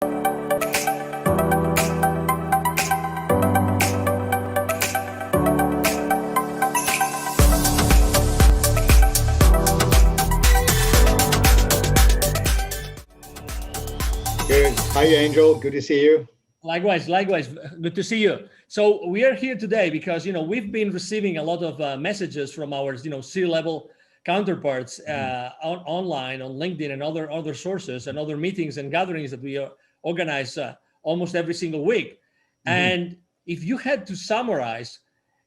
Good. Hi, Angel. Good to see you. Likewise. Good to see you. So we are here today because, we've been receiving a lot of messages from our, C-level counterparts online, on LinkedIn and other sources, and other meetings and gatherings that we organize almost every single week. And if you had to summarize,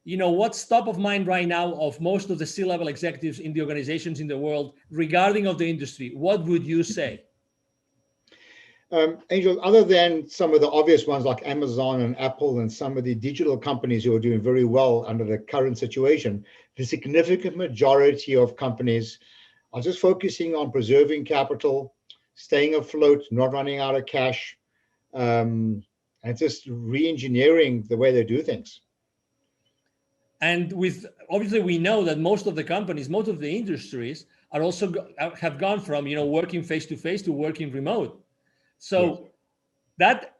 what's top of mind right now of most of the C-level executives in the organizations in the world regarding of the industry, what would you say? Angel, other than some of the obvious ones like Amazon and Apple and some of the digital companies who are doing very well under the current situation, the significant majority of companies are just focusing on preserving capital, staying afloat, not running out of cash, and just re-engineering the way they do things. And obviously we know that most of the companies, most of the industries are also have gone from, working face-to-face to working remote. So that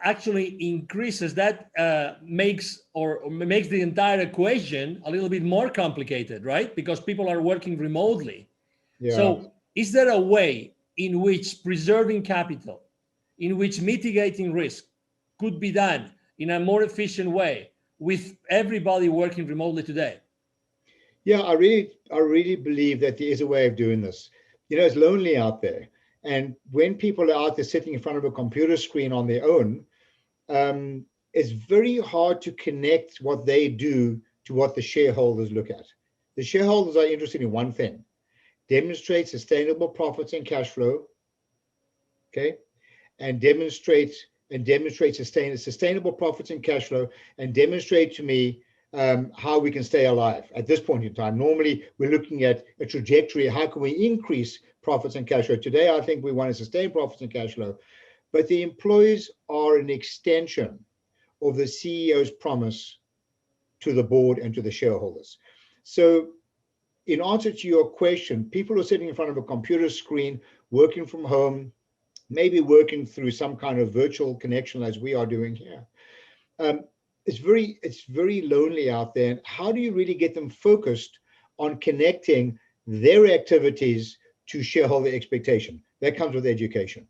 actually increases, that makes the entire equation a little bit more complicated, right? Because people are working remotely. Yeah. So is there a way in which preserving capital, in which mitigating risk could be done in a more efficient way with everybody working remotely today? Yeah, I really believe that there is a way of doing this. It's lonely out there. And when people are out there sitting in front of a computer screen on their own, it's very hard to connect what they do to what the shareholders look at. The shareholders are interested in one thing: demonstrate sustainable profits and cash flow, okay? And demonstrate sustainable profits and cash flow, and demonstrate to me how we can stay alive at this point in time. Normally, we're looking at a trajectory. How can we increase profits and cash flow? Today, I think we want to sustain profits and cash flow, but the employees are an extension of the CEO's promise to the board and to the shareholders. So in answer to your question, people are sitting in front of a computer screen, working from home, maybe working through some kind of virtual connection as we are doing here. It's very lonely out there. And how do you really get them focused on connecting their activities to shareholder expectation? That comes with education.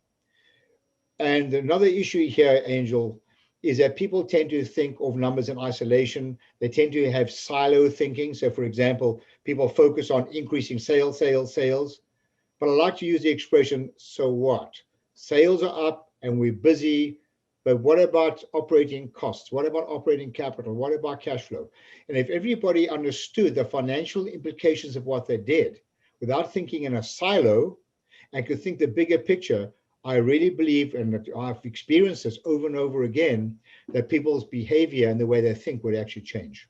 And another issue here, Angel, is that people tend to think of numbers in isolation. They tend to have silo thinking. So for example, people focus on increasing sales. But I like to use the expression, so what? Sales are up and we're busy, but what about operating costs? What about operating capital? What about cash flow? And if everybody understood the financial implications of what they did, without thinking in a silo, and could think the bigger picture, I really believe, and I've experienced this over and over again, that people's behavior and the way they think would actually change.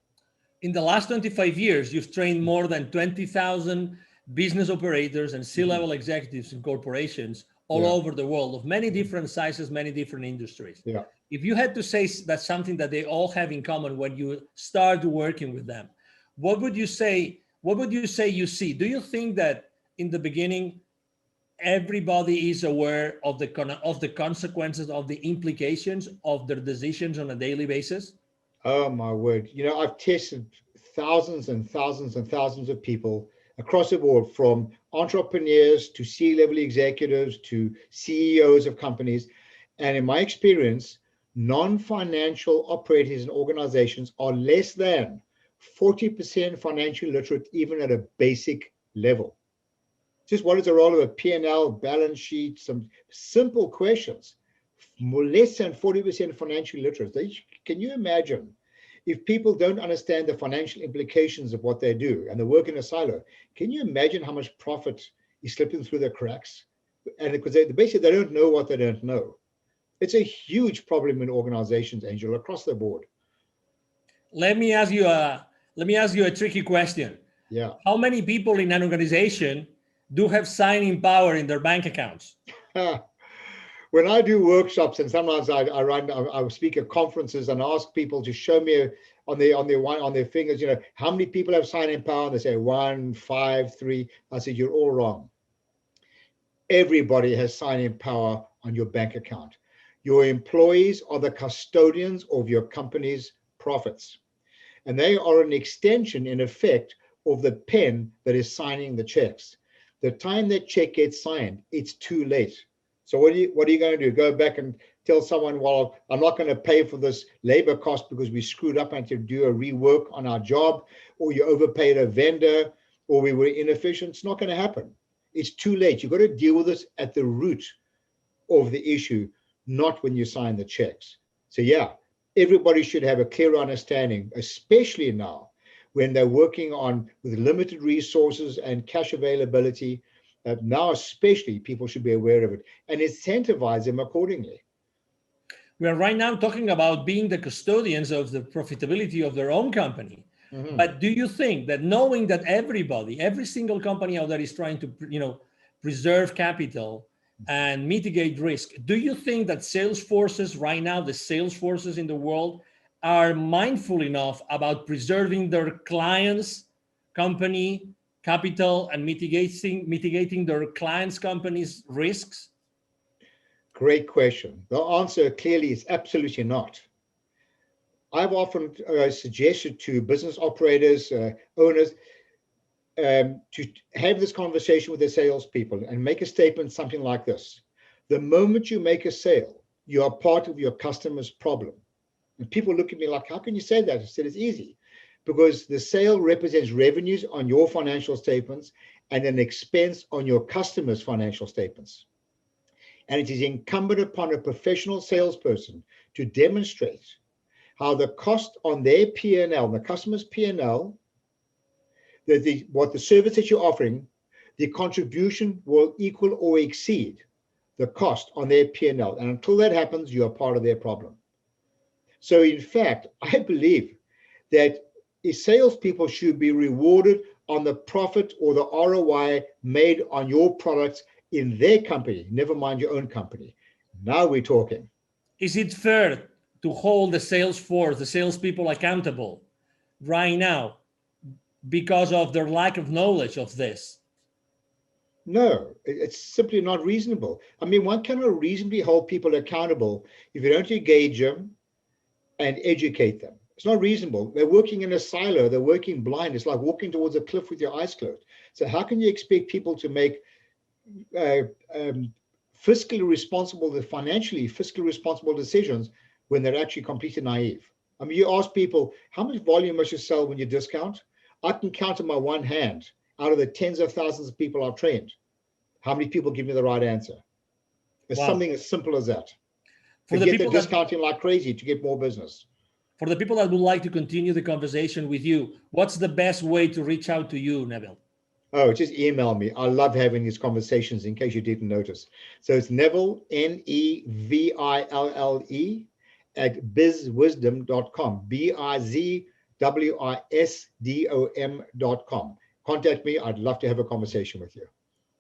In the last 25 years, you've trained more than 20,000 business operators and C-level executives in corporations all over the world, of many different sizes, many different industries. Yeah. If you had to say that's something that they all have in common when you start working with them, what would you say? What would you say you see? Do you think that in the beginning, everybody is aware of the consequences, of the implications of their decisions on a daily basis? Oh my word! I've tested thousands and thousands and thousands of people across the board, from entrepreneurs to C-level executives to CEOs of companies. And in my experience, non-financial operators and organizations are less than 40% financially literate, even at a basic level. Just what is the role of a P&L, balance sheet, some simple questions. Less than 40% financially literate. Can you imagine if people don't understand the financial implications of what they do and they work in a silo? Can you imagine how much profit is slipping through the cracks? And because basically they don't know what they don't know. It's a huge problem in organizations, Angel, across the board. Let me ask you a tricky question. Yeah. How many people in an organization do have signing power in their bank accounts? When I do workshops, and sometimes I speak at conferences and ask people to show me on their fingers, how many people have signing power? And they say 1, 5, 3. I said, you're all wrong. Everybody has signing power on your bank account. Your employees are the custodians of your company's profits. And they are an extension, in effect, of the pen that is signing the checks. The time that check gets signed, it's too late. So what are you going to do? Go back and tell someone, well, I'm not going to pay for this labor cost because we screwed up and had to do a rework on our job, or you overpaid a vendor, or we were inefficient. It's not going to happen. It's too late. You've got to deal with this at the root of the issue, not when you sign the checks. So yeah, everybody should have a clear understanding, especially now when they're working on with limited resources and cash availability. Now especially, people should be aware of it and incentivize them accordingly. We are right now talking about being the custodians of the profitability of their own company. Mm-hmm. But do you think that knowing that every single company out there is trying to, preserve capital and mitigate risk, do you think that sales forces right now, the sales forces in the world, are mindful enough about preserving their clients' company capital and mitigating their clients' companies' risks? Great question. The answer clearly is absolutely not. I've often suggested to business operators, owners, to have this conversation with their salespeople and make a statement something like this. The moment you make a sale, you are part of your customer's problem. And people look at me like, how can you say that? I said, it's easy. Because the sale represents revenues on your financial statements and an expense on your customer's financial statements. And it is incumbent upon a professional salesperson to demonstrate how the cost on their P&L, the customer's P&L, what the service that you're offering, the contribution will equal or exceed the cost on their P&L. And until that happens, you are part of their problem. So in fact, I believe that salespeople should be rewarded on the profit or the ROI made on your products in their company, never mind your own company. Now we're talking. Is it fair to hold the sales force, the salespeople accountable right now because of their lack of knowledge of this? No, it's simply not reasonable. I mean, one cannot reasonably hold people accountable if you don't engage them and educate them. It's not reasonable. They're working in a silo. They're working blind. It's like walking towards a cliff with your eyes closed. So how can you expect people to make fiscally responsible, financially fiscally responsible decisions when they're actually completely naive? I mean, you ask people, how much volume must you sell when you discount? I can count on my one hand out of the tens of thousands of people I've trained. How many people give me the right answer? It's something as simple as that. For the people discounting like crazy to get more business. For the people that would like to continue the conversation with you, what's the best way to reach out to you, Neville? Oh, just email me. I love having these conversations in case you didn't notice. So it's Neville, Neville, at bizwisdom.com, bizwisdom.com. Contact me. I'd love to have a conversation with you.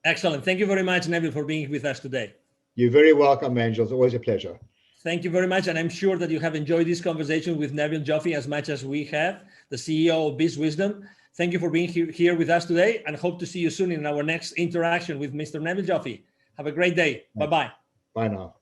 Excellent. Thank you very much, Neville, for being with us today. You're very welcome, Angel. It's always a pleasure. Thank you very much. And I'm sure that you have enjoyed this conversation with Neville Joffe as much as we have, the CEO of Biz Wisdom. Thank you for being here with us today, and hope to see you soon in our next interaction with Mr. Neville Joffe. Have a great day. Bye-bye. Bye now.